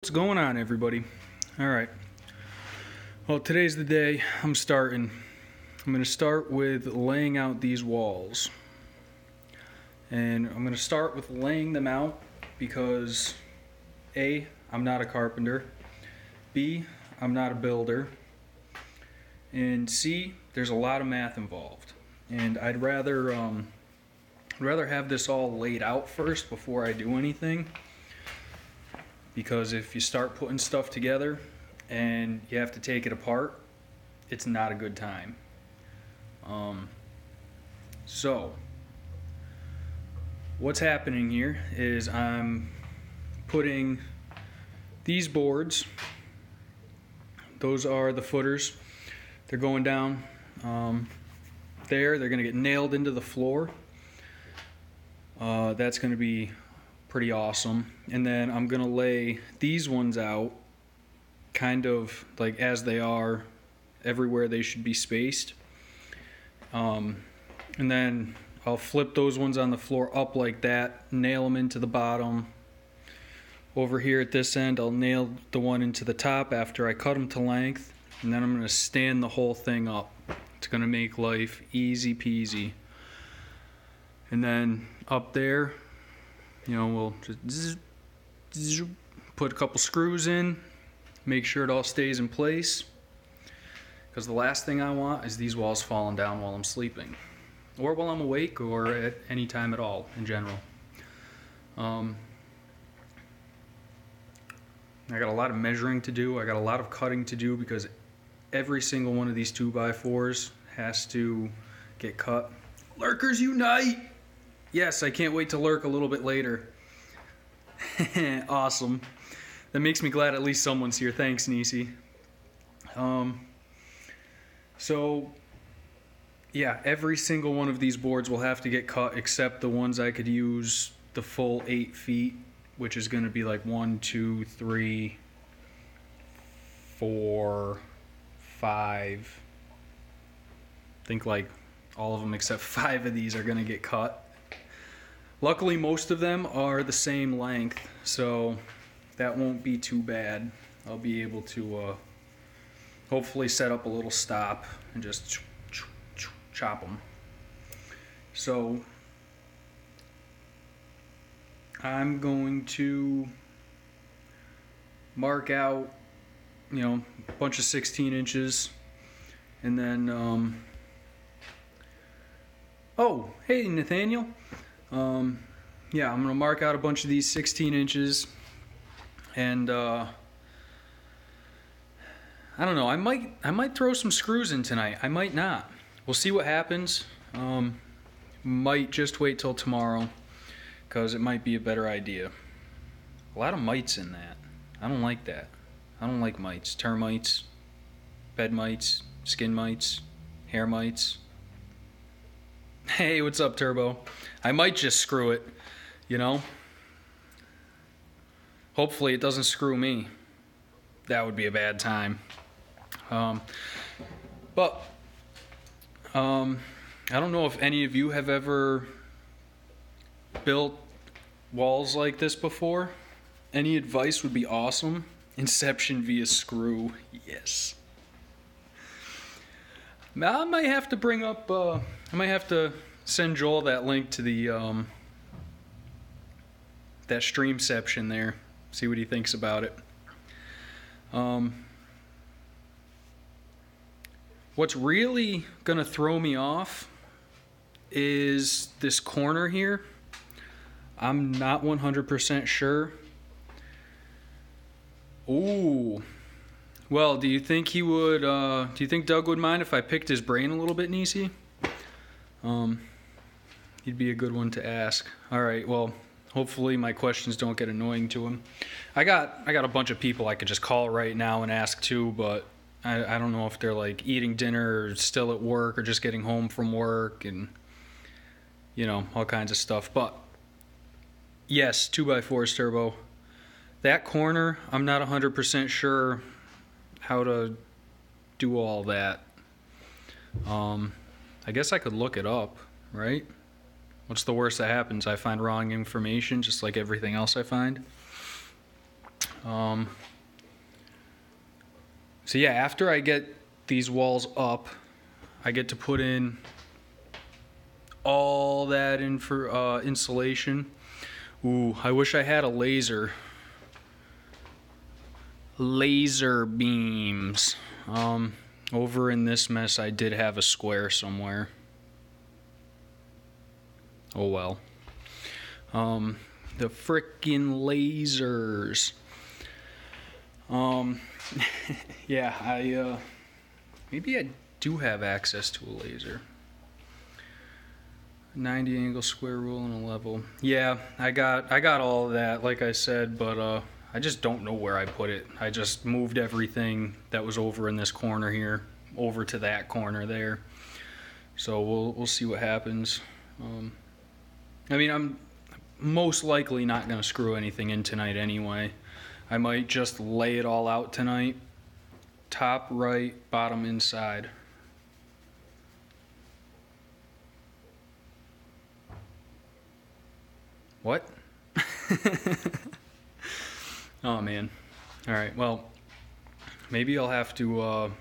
What's going on, everybody? Alright, well, today's the day I'm starting. I'm going to start with laying out these walls. And I'm going to start with laying them out because A, I'm not a carpenter, B, I'm not a builder, and C, there's a lot of math involved. And I'd rather have this all laid out first before I do anything. Because if you start putting stuff together and you have to take it apart, it's not a good time. So, what's happening here is I'm putting these boards, those are the footers, they're going down they're going to get nailed into the floor. That's going to be pretty awesome. And then I'm gonna lay these ones out kind of like as they are everywhere they should be spaced, and then I'll flip those ones on the floor up like that, nail them into the bottom. Over here at this end I'll nail the one into the top after I cut them to length, and then I'm gonna stand the whole thing up. It's gonna make life easy peasy. And then up there, you know, we'll just put a couple screws in, make sure it all stays in place, because the last thing I want is these walls falling down while I'm sleeping, or while I'm awake, or at any time at all in general. I got a lot of measuring to do, I got a lot of cutting to do, because every single one of these 2x4s has to get cut. Lurkers unite! Yes, I can't wait to lurk a little bit later. Awesome. That makes me glad at least someone's here. Thanks, Nisi. So, yeah, every single one of these boards will have to get cut except the ones I could use the full 8 feet, which is going to be like 1, 2, 3, 4, 5. I think like all of them except 5 of these are going to get cut. Luckily, most of them are the same length, so that won't be too bad. I'll be able to hopefully set up a little stop and just chop them. So I'm going to mark out, you know, a bunch of 16 inches, and then oh, hey Nathaniel. Yeah, I'm gonna mark out a bunch of these 16 inches, and I don't know, I might throw some screws in tonight. I might not. We'll see what happens. Might just wait till tomorrow, because it might be a better idea. A lot of mites in that. I don't like that. I don't like mites. Termites, bed mites, skin mites, hair mites. Hey, what's up, Turbo? I might just screw it, you know? Hopefully it doesn't screw me. That would be a bad time. I don't know if any of you have ever built walls like this before. Any advice would be awesome. Inception via screw, yes. I might have to bring up, I might have to send Joel that link to the, that streamception there. See what he thinks about it. What's really gonna throw me off is this corner here. I'm not 100% sure. Ooh. Well, do you think he would, do you think Doug would mind if I picked his brain a little bit, Nisi? He'd be a good one to ask. Alright, well, hopefully my questions don't get annoying to him. I got a bunch of people I could just call right now and ask too, but I don't know if they're like eating dinner or still at work or just getting home from work and, you know, all kinds of stuff. But, yes, 2x4s Turbo. That corner, I'm not 100% sure how to do all that. I guess I could look it up, right? What's the worst that happens? I find wrong information, just like everything else I find. So yeah, after I get these walls up, I get to put in all that in for insulation. Ooh, I wish I had a laser. Laser beams. Over in this mess, I did have a square somewhere. Oh well. The frickin' lasers. Yeah, maybe I do have access to a laser. 90 angle square rule and a level. Yeah, I got all of that, like I said, but I just don't know where I put it. I just moved everything that was over in this corner here over to that corner there. So we'll see what happens. I mean, I'm most likely not going to screw anything in tonight anyway. I might just lay it all out tonight. Top right, bottom inside. What? Oh man. Alright, well, maybe I'll have to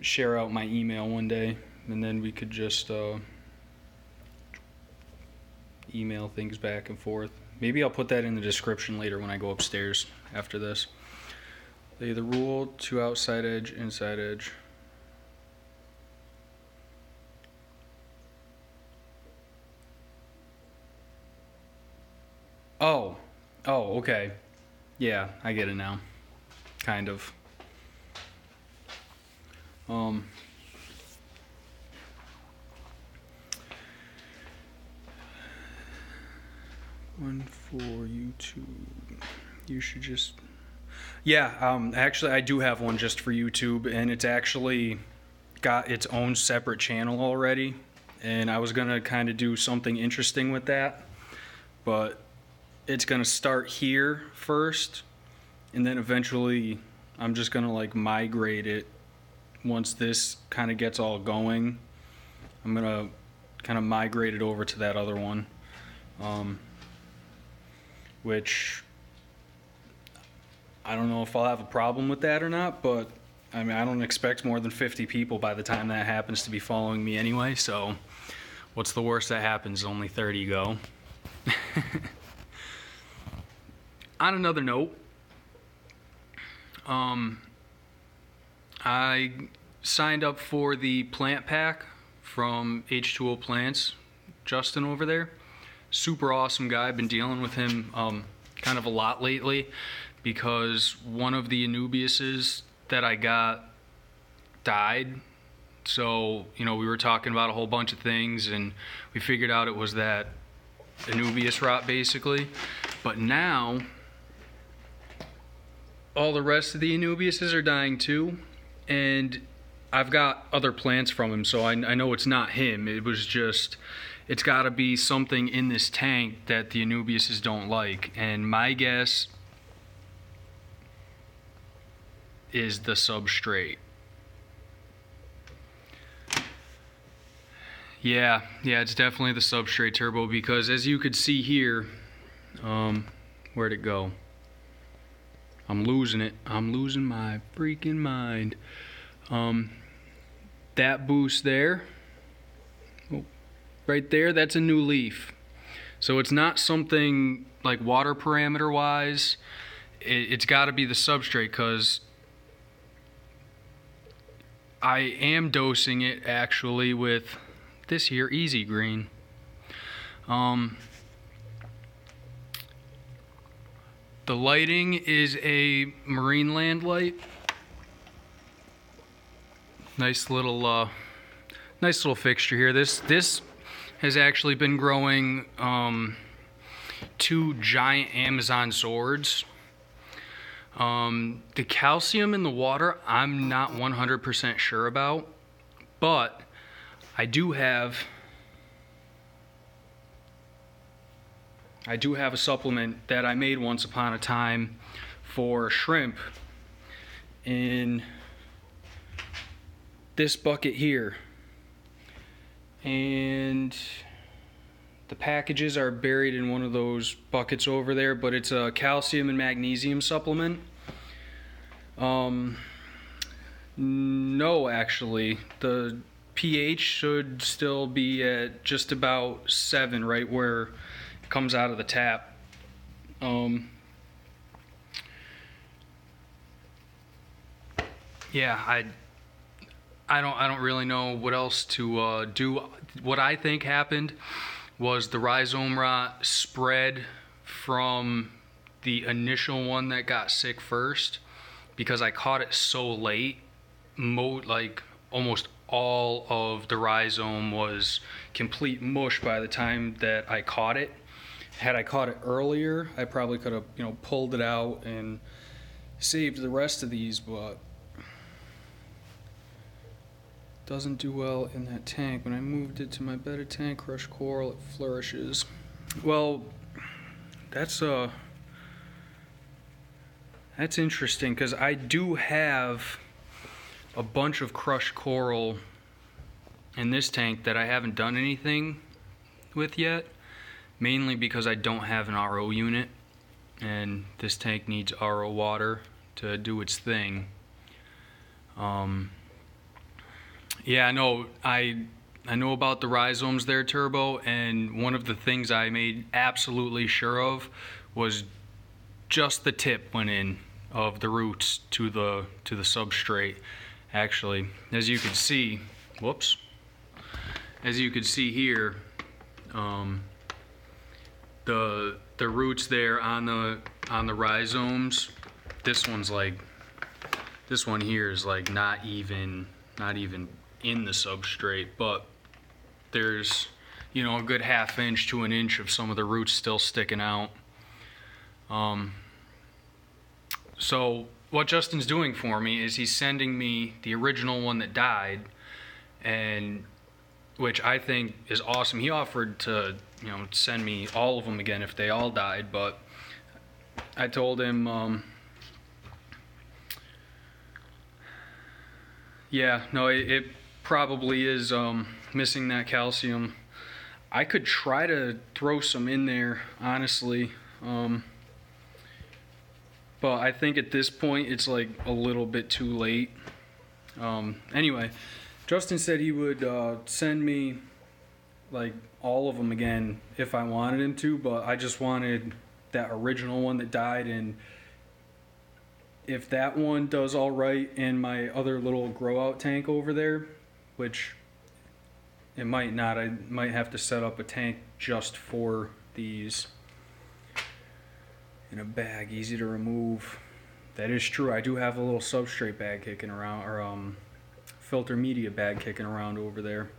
share out my email one day, and then we could just email things back and forth. Maybe I'll put that in the description later when I go upstairs after this. Lay the rule to outside edge, inside edge. Oh, okay. Yeah, I get it now. Kind of. 1 for YouTube. You should just... Yeah, actually I do have one just for YouTube, and it's actually got its own separate channel already, and I was gonna kind of do something interesting with that, but it's gonna start here first, and then eventually I'm just gonna like migrate it. Once this kind of gets all going, I'm gonna kind of migrate it over to that other one, which I don't know if I'll have a problem with that or not, but I mean, I don't expect more than 50 people by the time that happens to be following me anyway, so what's the worst that happens? Only 30 go. On another note, I signed up for the plant pack from H2O Plants, Justin over there. Super awesome guy. I've been dealing with him kind of a lot lately because one of the Anubiases that I got died. So, you know, we were talking about a whole bunch of things and we figured out it was that Anubias rot basically. But now all the rest of the Anubiases are dying too, and I've got other plants from him, so I know it's not him. It was just, it's got to be something in this tank that the Anubiases don't like, and my guess is the substrate. Yeah, it's definitely the substrate, Turbo, because as you could see here, where'd it go? I'm losing it. I'm losing my freaking mind. That boost there, right there, that's a new leaf. So it's not something like water parameter wise. It's got to be the substrate, because I am dosing it actually with this here Easy Green. The lighting is a marine land light. Nice little fixture here. This has actually been growing 2 giant Amazon swords. The calcium in the water, I'm not 100% sure about, but I do have a supplement that I made once upon a time for shrimp in this bucket here. And The packages are buried in one of those buckets over there, but it's a calcium and magnesium supplement. No, actually. The pH should still be at just about 7, right where it comes out of the tap. Yeah, I don't really know what else to do. What I think happened was the rhizome rot spread from the initial one that got sick first, because I caught it so late. Like almost all of the rhizome was complete mush by the time that I caught it. Had I caught it earlier, I probably could have, pulled it out and saved the rest of these, but doesn't do well in that tank. When I moved it to my bedded tank, crushed coral, it flourishes. Well, that's interesting, because I do have a bunch of crushed coral in this tank that I haven't done anything with yet, mainly because I don't have an RO unit, and this tank needs RO water to do its thing. Yeah, no, I know about the rhizomes there, Turbo, and one of the things I made absolutely sure of was just the tip went in of the roots to the substrate. Actually, as you can see, as you can see here, the roots there on the rhizomes, this one here is like not even in the substrate, but there's a good ½ inch to an inch of some of the roots still sticking out. So what Justin's doing for me is he's sending me the original one that died, and which I think is awesome. He offered to send me all of them again if they all died, but I told him yeah, no, it probably is missing that calcium. I could try to throw some in there, honestly, but I think at this point it's like a little bit too late. Anyway, Justin said he would send me like all of them again if I wanted him to, but I just wanted that original one that died, and if that one does all right in my other little grow out tank over there, which it might not, I might have to set up a tank just for these in a bag, easy to remove. That is true. I do have a little substrate bag kicking around, or filter media bag kicking around over there.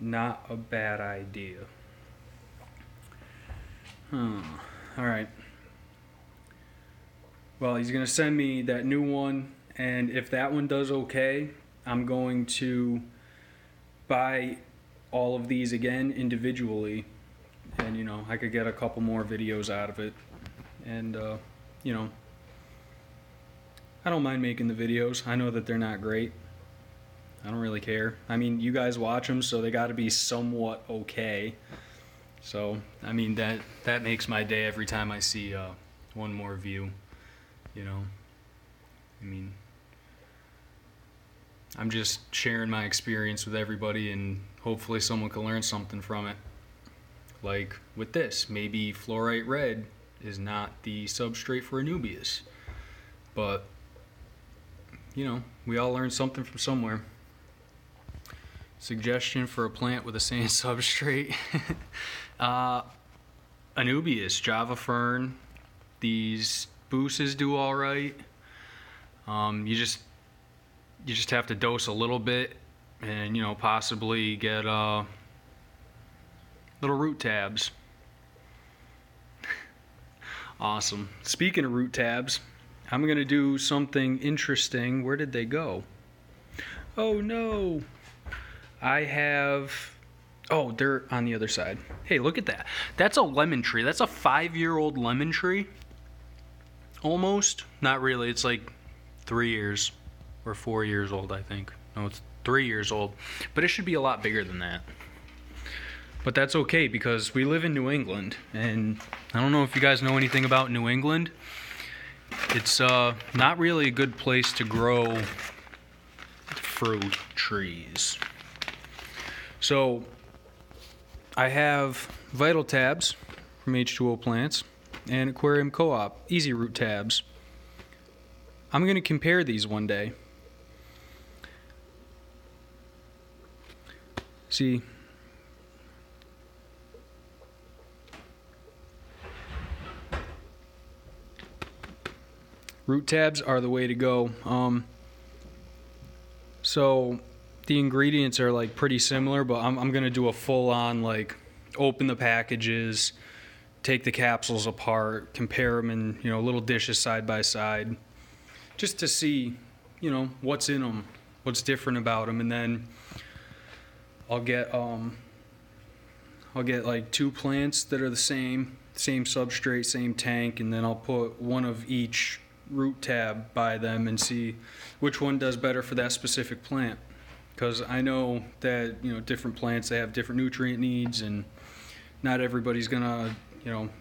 Not a bad idea. Alright. Well, he's going to send me that new one, and if that one does okay, I'm going to buy all of these again individually, and I could get a couple more videos out of it. And I don't mind making the videos. I know that they're not great. I don't really care. I mean, you guys watch them, so they got to be somewhat okay. So, I mean, that makes my day every time I see one more view. I mean, I'm just sharing my experience with everybody, and hopefully someone can learn something from it. Like with this, maybe fluorite red is not the substrate for Anubias, but we all learn something from somewhere. Suggestion for a plant with a sand substrate. Anubias, Java fern, these buces do all right. You just have to dose a little bit, and possibly get little root tabs. Awesome. Speaking of root tabs, I'm gonna do something interesting. Where did they go? Oh no! I have... Oh, they're on the other side. Hey, look at that. That's a lemon tree. That's a 5-year-old lemon tree. Almost. Not really. It's like 3 years or 4 years old, I think. No, it's 3 years old. But it should be a lot bigger than that. But that's okay because we live in New England, and I don't know if you guys know anything about New England. It's not really a good place to grow fruit trees. So I have Vital Tabs from H2O Plants and Aquarium Co-op Easy Root Tabs. I'm going to compare these one day. See, root tabs are the way to go. So the ingredients are like pretty similar, but I'm gonna do a full-on like open the packages, take the capsules apart, compare them in little dishes side by side, just to see what's in them, what's different about them, and then I'll get like 2 plants that are the same substrate, same tank, and then I'll put one of each root tab by them and see which one does better for that specific plant. Because I know that different plants, they have different nutrient needs, and not everybody's gonna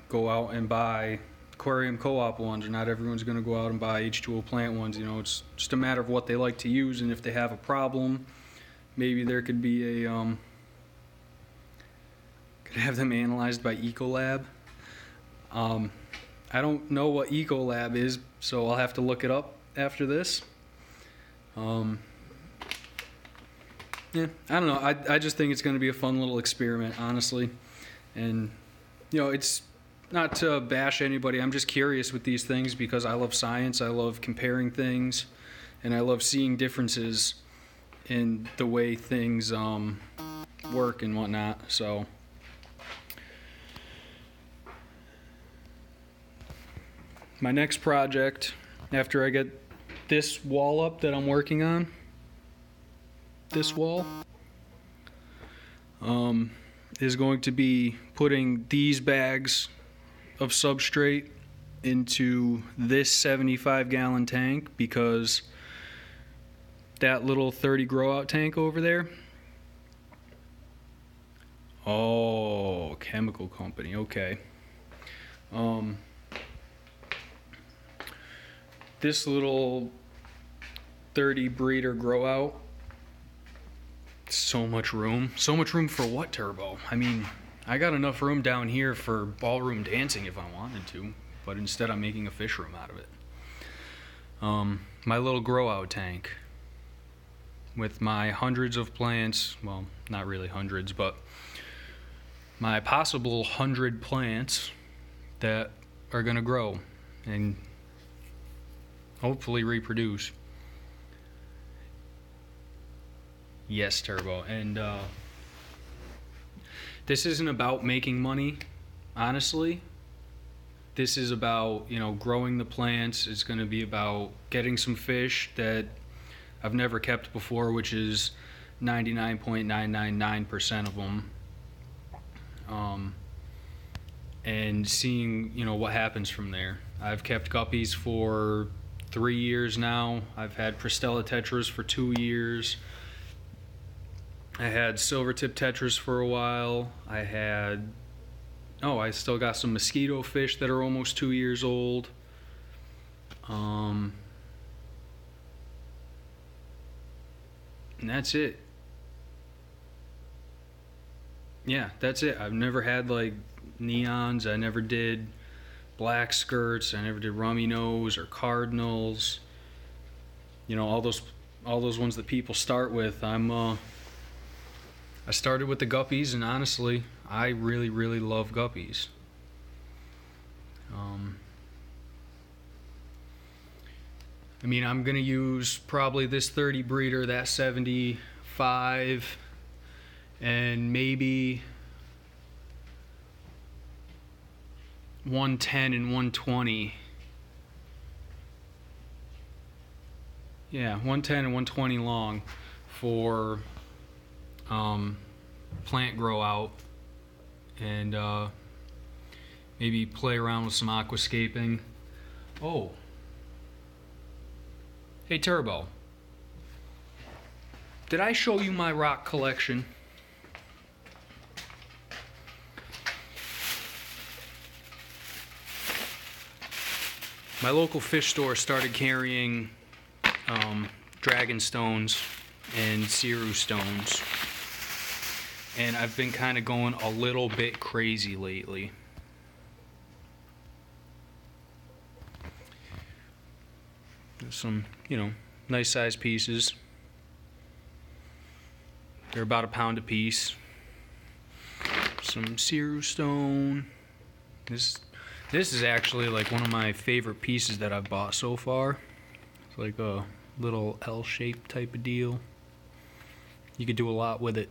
go out and buy Aquarium Co-op ones, or not everyone's gonna go out and buy H2O plant ones. It's just a matter of what they like to use, and if they have a problem, maybe there could be a could have them analyzed by Ecolab. I don't know what Ecolab is, so I'll have to look it up after this. Yeah, I don't know. I just think it's going to be a fun little experiment, honestly. And, it's not to bash anybody. I'm just curious with these things because I love science. I love comparing things, and I love seeing differences in the way things work and whatnot. So my next project, after I get this wall up that I'm working on, this wall, is going to be putting these bags of substrate into this 75-gallon tank, because that little 30 grow out tank over there, oh, chemical company, okay. This little 30 breeder grow out, so much room for what, Turbo? I mean, I got enough room down here for ballroom dancing if I wanted to, but instead I'm making a fish room out of it. My little grow out tank with my hundreds of plants, well, not really hundreds, but my possible 100 plants that are gonna grow and hopefully reproduce. Yes, Turbo. And this isn't about making money, honestly. This is about, growing the plants. It's going to be about getting some fish that I've never kept before, which is 99.999% of them. And seeing, what happens from there. I've kept guppies for 3 years now. I've had Pristella tetras for 2 years. I had silver-tip tetras for a while. I still got some mosquito fish that are almost 2 years old. And that's it. Yeah, that's it. I've never had like neons. I never did black skirts. I never did rummy nose or cardinals. All those ones that people start with. I started with the guppies, and honestly, I really, really love guppies. I'm going to use probably this 30 breeder, that 75, and maybe 110 and 120. Yeah, 110 and 120 long for plant grow out, and maybe play around with some aquascaping. Oh, hey Turbo, did I show you my rock collection? my local fish store started carrying dragon stones and Siru stones, and I've been kind of going a little bit crazy lately. Some, you know, nice size pieces. They're about £1 a piece. Some Siru stone. This is actually like one of my favorite pieces that I've bought so far. It's like a little L-shaped type of deal. You could do a lot with it.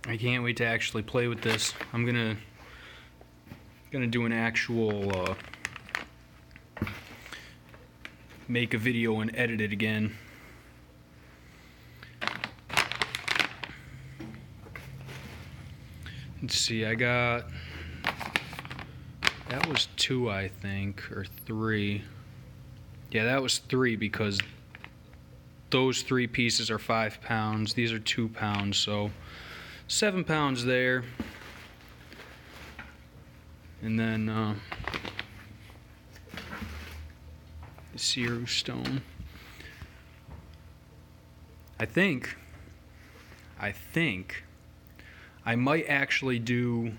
I can't wait to actually play with this. I'm gonna do an actual make a video and edit it again. Let's see, I got, that was 2 I think, or 3. Yeah, that was 3 because those 3 pieces are 5 pounds. These are 2 pounds, so 7 pounds there. And then the Siru stone. I think I might actually do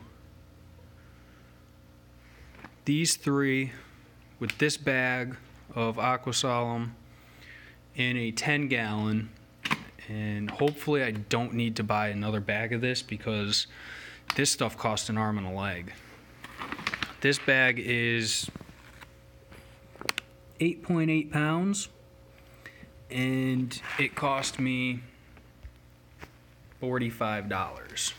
these 3 with this bag of Aquasolemn in a 10-gallon, and hopefully I don't need to buy another bag of this because this stuff costs an arm and a leg. This bag is 8.8 pounds, and it cost me $45.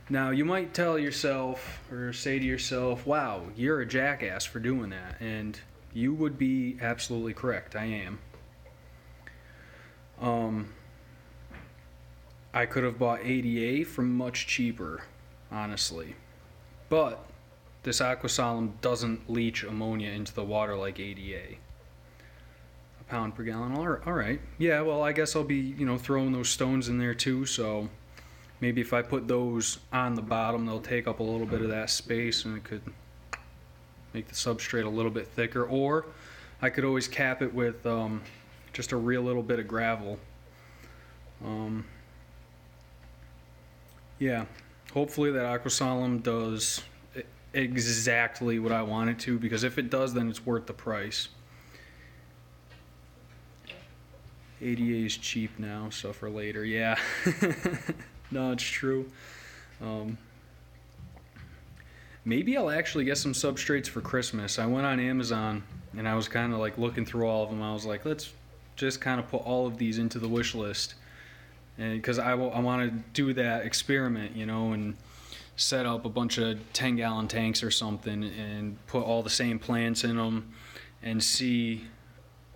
Now, you might tell yourself, or say to yourself, wow, you're a jackass for doing that, and you would be absolutely correct. I am. I could have bought ADA for much cheaper, honestly. But this Aquasolemn doesn't leach ammonia into the water like ADA. £1 per gallon. All right. Yeah, well, I guess I'll be, you know, throwing those stones in there too, so maybe if I put those on the bottom, they'll take up a little bit of that space, and it could make the substrate a little bit thicker. Or I could always cap it with just a real little bit of gravel. Yeah, hopefully that Aquasolemn does exactly what I want it to, because if it does, then it's worth the price. ADA is cheap now, so for later, yeah. No, it's true. Maybe I'll actually get some substrates for Christmas. I went on Amazon and I was kind of like looking through all of them. I was like, let's just kind of put all of these into the wish list, and because I want to do that experiment, you know, and set up a bunch of 10-gallon tanks or something and put all the same plants in them and see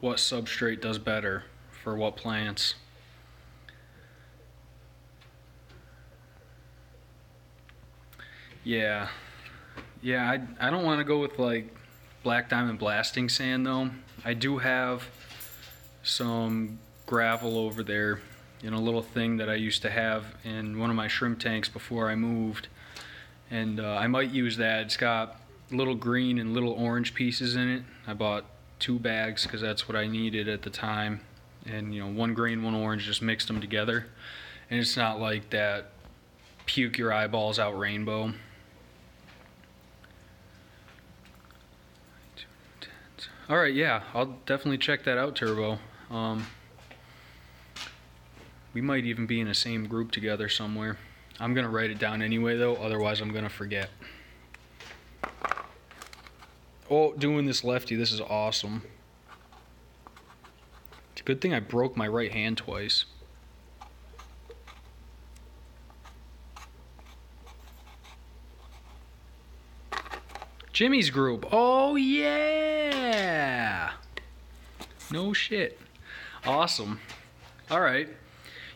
what substrate does better for what plants. Yeah, I don't want to go with like black diamond blasting sand though. I do have some gravel over there in a little thing that I used to have in one of my shrimp tanks before I moved, and I might use that. It's got little green and little orange pieces in it. I bought 2 bags because that's what I needed at the time, and you know, 1 green, 1 orange, just mixed them together, and it's not like that puke your eyeballs out rainbow. Alright, yeah, I'll definitely check that out, Turbo. We might even be in the same group together somewhere. I'm going to write it down anyway, though, otherwise I'm going to forget. Oh, doing this lefty, this is awesome. It's a good thing I broke my right hand twice. Jimmy's group. Oh, yeah! No shit. Awesome. Alright.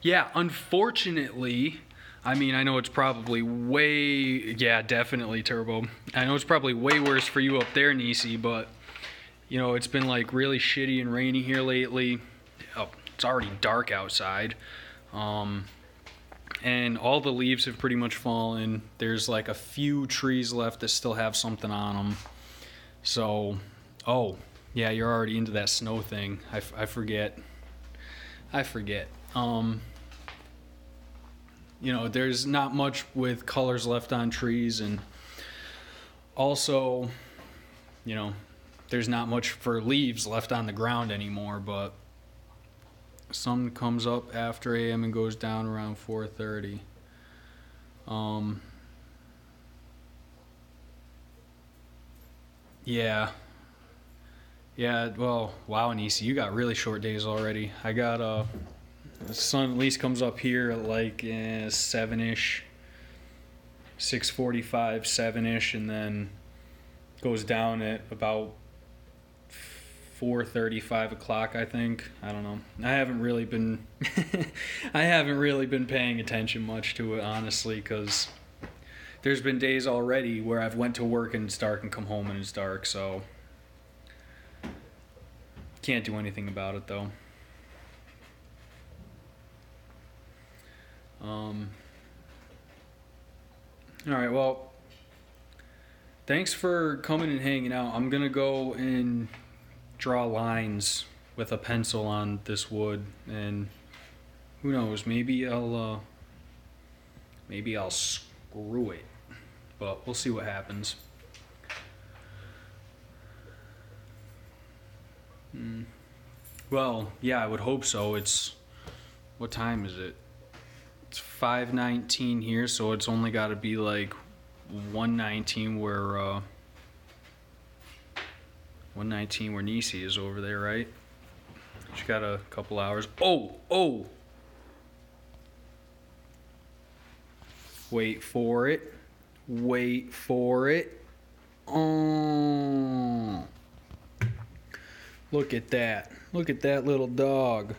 Yeah, unfortunately, I mean, I know it's probably way... Yeah, definitely, Turbo. I know it's probably way worse for you up there, Nisi, but, you know, it's been, like, really shitty and rainy here lately. Oh, it's already dark outside. And all the leaves have pretty much fallen. There's, like, a few trees left that still have something on them. So, Oh, yeah, you're already into that snow thing. I forget. I forget. You know, there's not much with colors left on trees, and also, you know, there's not much for leaves left on the ground anymore, but sun comes up after a.m. and goes down around 4:30. Yeah. Yeah, well, wow, Nisi, you got really short days already. I got, the sun at least comes up here at like 7-ish, 6:45, 7-ish, and then goes down at about 4:30, 5 o'clock, I think. I don't know. I haven't really been, I haven't really been paying attention much to it, honestly, because there's been days already where I've went to work and it's dark and come home and it's dark, so can't do anything about it, though. All right, well, thanks for coming and hanging out. I'm gonna go and draw lines with a pencil on this wood, and who knows, maybe I'll screw it, but we'll see what happens. Well, yeah, I would hope so. What time is it? It's 5:19 here, so it's only got to be like 1:19 where 1:19 where Nisi is over there, right? She got a couple hours. Oh! Wait for it. Oh! Look at that little dog.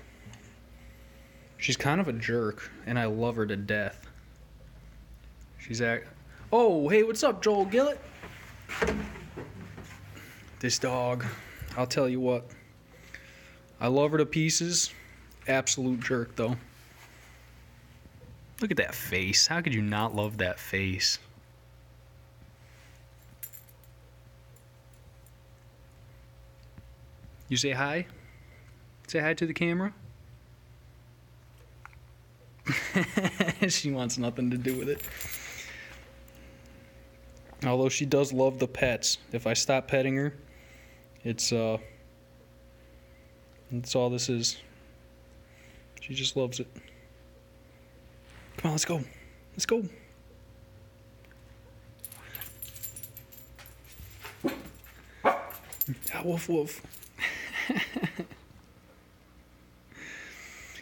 She's kind of a jerk, and I love her to death. Oh, hey, what's up, Joel Gillett? This dog, I'll tell you what. I love her to pieces. Absolute jerk, though. Look at that face. How could you not love that face? You say hi? Say hi to the camera? She wants nothing to do with it. Although she does love the pets. If I stop petting her, it's all this is. She just loves it. Come on, let's go. Let's go. Ah, woof woof.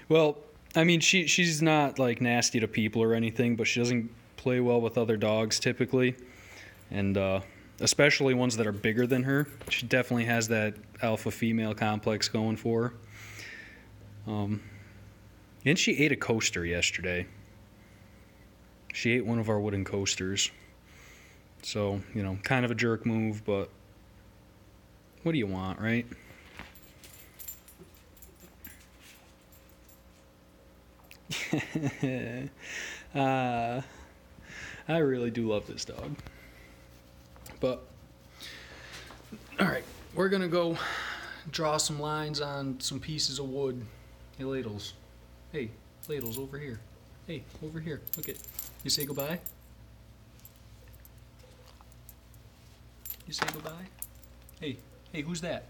Well, I mean, she's not like nasty to people or anything, but she doesn't play well with other dogs typically, and especially ones that are bigger than her. She definitely has that alpha female complex going for her. And she ate a coaster yesterday. She ate one of our wooden coasters. So, you know, kind of a jerk move, but what do you want, right? I really do love this dog. But, alright, we're gonna go draw some lines on some pieces of wood. Hey, Ladles. Hey, Ladles, over here. Hey, over here. Look at. You say goodbye? You say goodbye? Hey, who's that?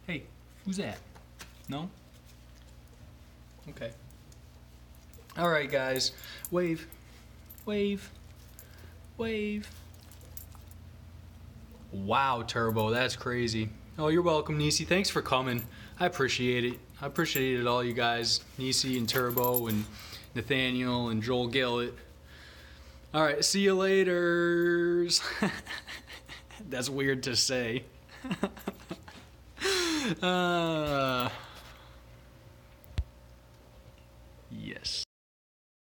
Hey, who's that? No? Okay. Alright, guys. Wave. Wave. Wave. Wow, Turbo, that's crazy. Oh, you're welcome, Nisi. Thanks for coming. I appreciate it. I appreciated all you guys, Nisi and Turbo and Nathaniel and Joel Gillett. Alright, see you later. That's weird to say.